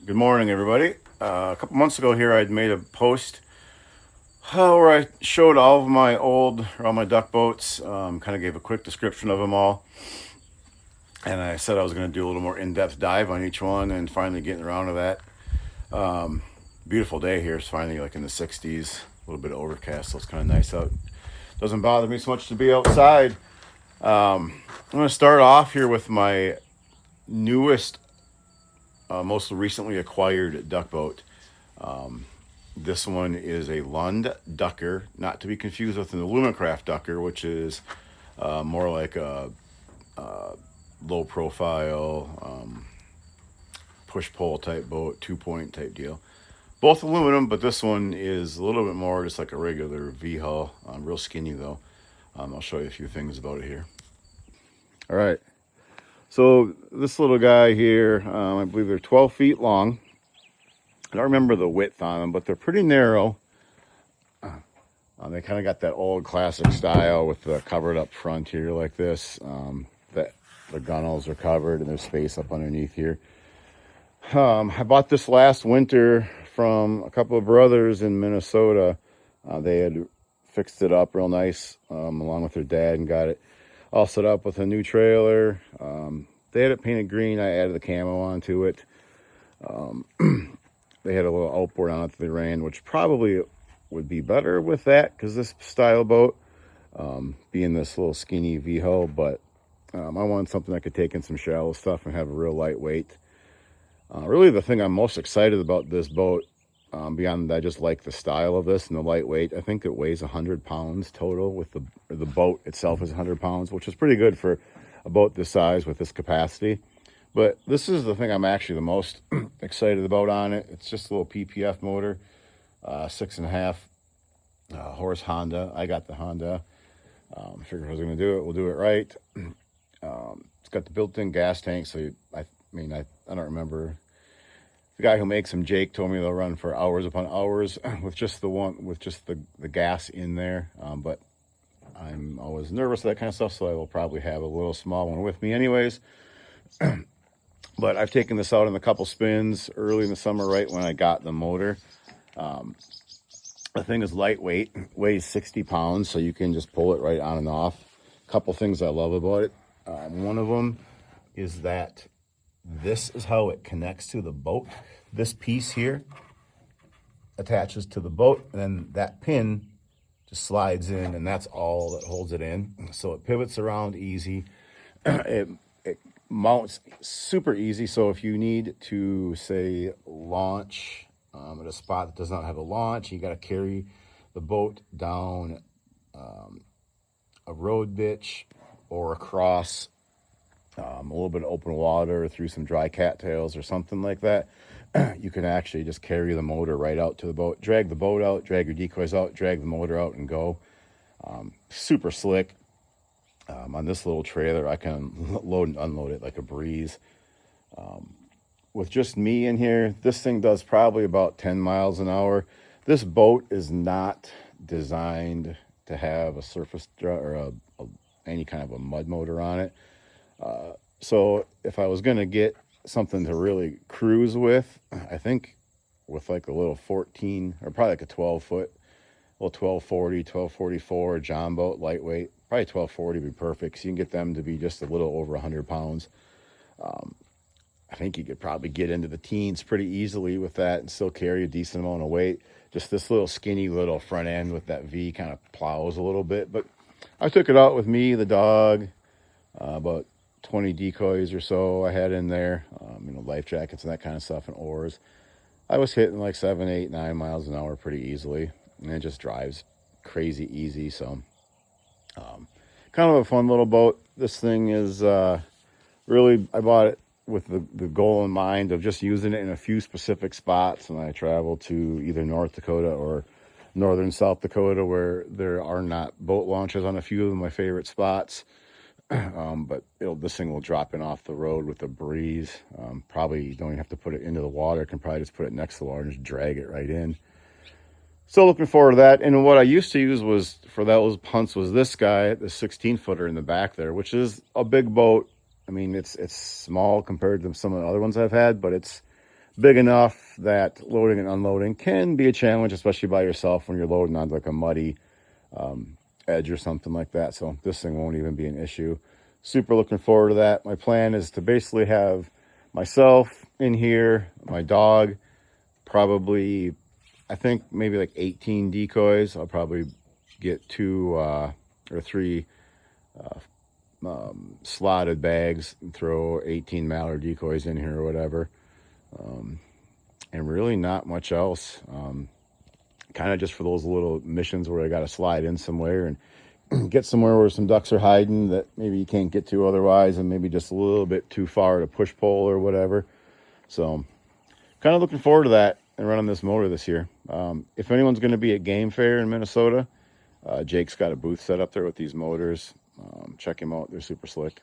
Good morning, everybody. A couple months ago here, I'd made a post where I showed all of my all my duck boats, kind of gave a quick description of them all. And I said I was going to do a little more in-depth dive on each one and finally getting around to that. Beautiful day here. It's finally like in the 60s, a little bit overcast, so it's kind of nice out. Doesn't bother me so much to be outside. I'm going to start off here with my newest, most recently acquired duck boat. This one is a Lund Ducker, not to be confused with an Alumacraft Ducker, which is more like a low profile, push pull type boat, 2-point type deal. Both aluminum, but this one is a little bit more just like a regular V hull. Real skinny though. I'll show you a few things about it here. All right. So this little guy here, I believe they're 12 feet long. I don't remember the width on them, but they're pretty narrow. They kind of got that old classic style with the covered up front here like this. That the gunnels are covered and there's space up underneath here. I bought this last winter from a couple of brothers in Minnesota. They had fixed it up real nice along with their dad and got it all set up with a new trailer. They had it painted green. I added the camo onto it. They had a little outboard on it that they ran, which probably would be better with that because this style boat, being this little skinny V-hull, but I wanted something I could take in some shallow stuff and have a real lightweight. Really the thing I'm most excited about this boat, beyond that, I just like the style of this and the lightweight. I think it weighs 100 pounds total with the boat itself is 100 pounds, which is pretty good for a boat this size with this capacity. But this is the thing I'm actually the most excited about on it. It's just a little PPF motor, 6.5 horse Honda. I got the Honda. I figured if I was going to do it, we'll do it right. It's got the built-in gas tank, so I don't remember. The guy who makes them, Jake, told me they'll run for hours upon hours with just the gas in there. But I'm always nervous of that kind of stuff, so I will probably have a little small one with me anyways. But I've taken this out in a couple spins early in the summer, right when I got the motor. The thing is lightweight, weighs 60 pounds, so you can just pull it right on and off. A couple things I love about it. One of them is that this is how it connects to the boat. This piece here attaches to the boat, and then that pin just slides in, and that's all that holds it in. So it pivots around easy. It mounts super easy. So if you need to, say, launch at a spot that does not have a launch, you got to carry the boat down a road ditch or across a little bit of open water through some dry cattails or something like that. You can actually just carry the motor right out to the boat, drag the boat out, drag your decoys out, drag the motor out and go. Super slick. On this little trailer, I can load and unload it like a breeze. With just me in here, this thing does probably about 10 miles an hour. This boat is not designed to have a surface or any kind of a mud motor on it. So if I was going to get something to really cruise with, I think with like a little 14 or probably like a 12-foot, little 1240, 1244 John boat, lightweight, probably 1240 would be perfect because you can get them to be just a little over 100 pounds. I think you could probably get into the teens pretty easily with that and still carry a decent amount of weight. Just this little skinny little front end with that V kind of plows a little bit. But I took it out with me, the dog, about 20 decoys or so I had in there, life jackets and that kind of stuff and oars. I was hitting like 7, 8, 9 miles an hour pretty easily. And it just drives crazy easy. So kind of a fun little boat. This thing is really, I bought it with the goal in mind of just using it in a few specific spots. And I travel to either North Dakota or northern South Dakota where there are not boat launches on a few of my favorite spots. But this thing will drop in off the road with a breeze. Probably you don't even have to put it into the water. Can probably just put it next to the water and just drag it right in. So looking forward to that. And what I used to use was for those punts was this guy, the 16-footer in the back there, which is a big boat. I mean, it's small compared to some of the other ones I've had, but it's big enough that loading and unloading can be a challenge, especially by yourself when you're loading on like a muddy edge or something like that. So this thing won't even be an issue. Super looking forward to that. My plan is to basically have myself in here, my dog, probably, I think maybe like 18 decoys. I'll probably get 2 or 3 slotted bags and throw 18 mallard decoys in here or whatever. And really not much else. Kind of just for those little missions where I got to slide in somewhere and get somewhere where some ducks are hiding that maybe you can't get to otherwise, and maybe just a little bit too far to push pole or whatever. So kind of looking forward to that and running this motor this year. If anyone's going to be at Game Fair in Minnesota, Jake's got a booth set up there with these motors. Check him out. They're super slick.